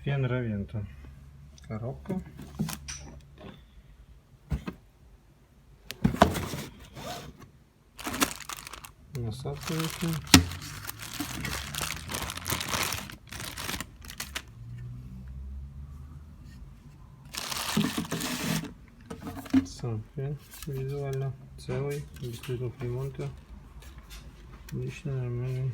Фен Равента. Коробка. Насадка есть. Сам фен визуально целый, без следов ремонта. Отлично, нормальный.